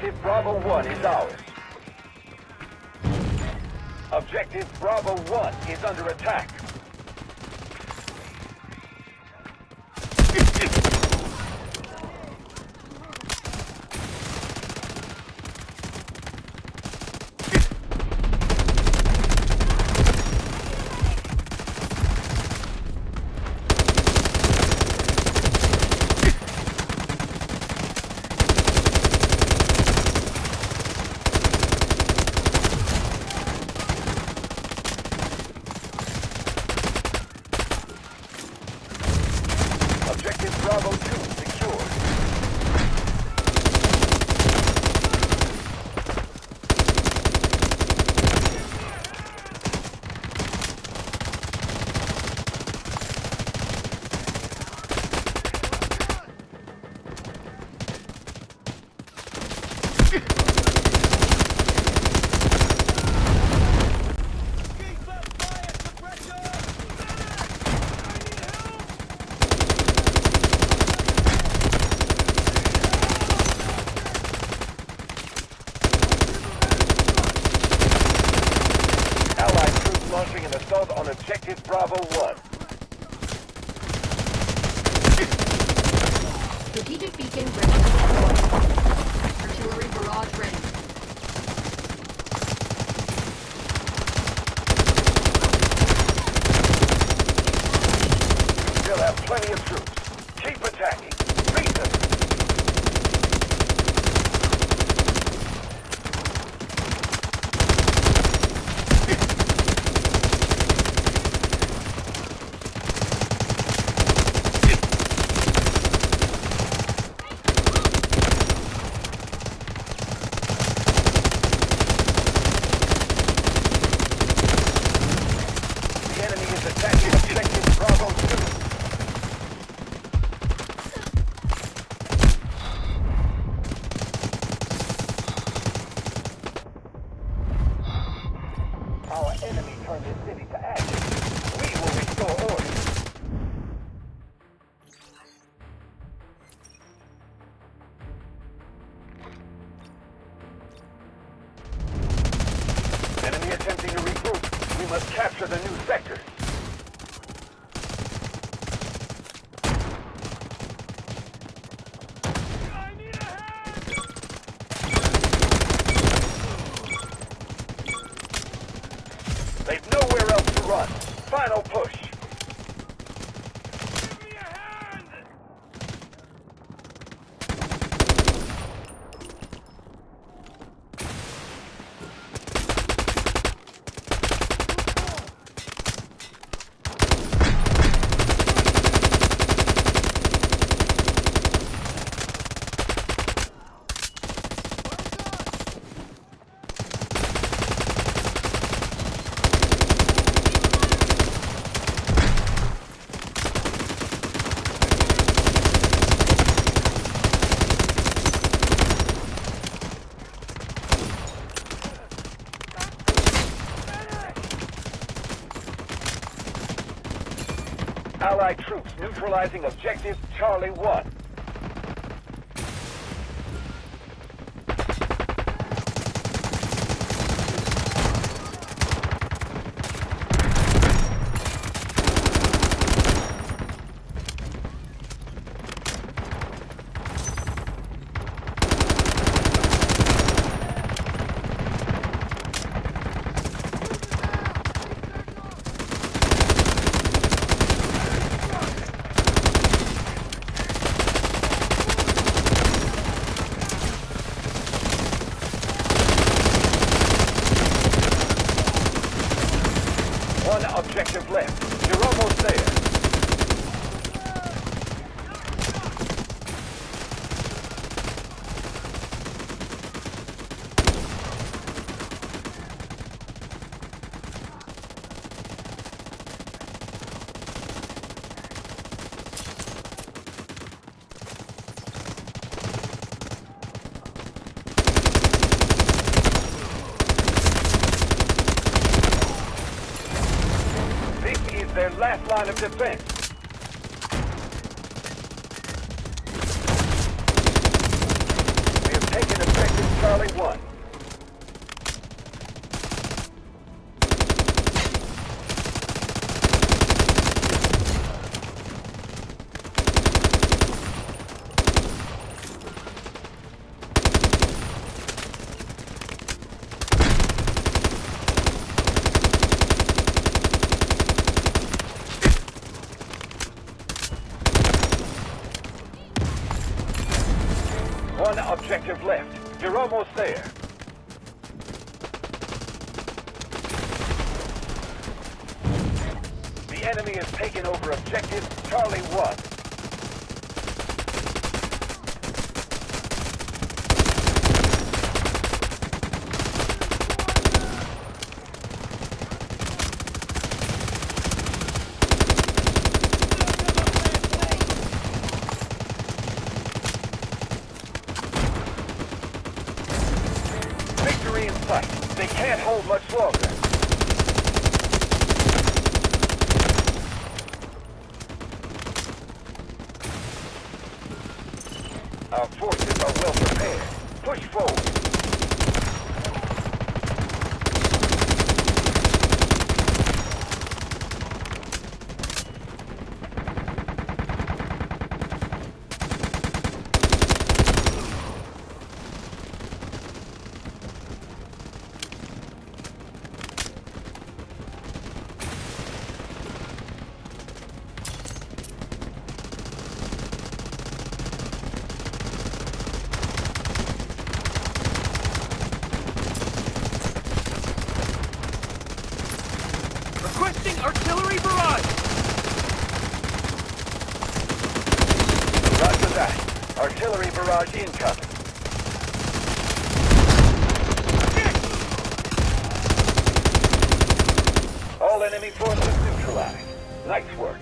Objective Bravo 1 is ours. Objective Bravo 1 is under attack. Objective Bravo 2 secured. Launching an assault on Objective Bravo 1. Strategic beacon ready. Artillery barrage ready. We still have plenty of troops. Keep attacking. Beat them. Attacking Objective Bravo 2. Our enemy turned this city to ashes. We will restore order. Enemy attempting to regroup. We must capture the new sectors. They've nowhere else to run. Final push. Give me a hand! Allied troops neutralizing Objective Charlie 1. One objective left. You're almost there. Their last line of defense. We have taken Objective Charlie 1. One objective left. You're almost there. The enemy has taken over objective Charlie 1. Victory in sight. They can't hold much longer. Our forces are well prepared. Push forward. Requesting artillery barrage! Roger that. Artillery barrage incoming. All enemy forces neutralized. Nice work.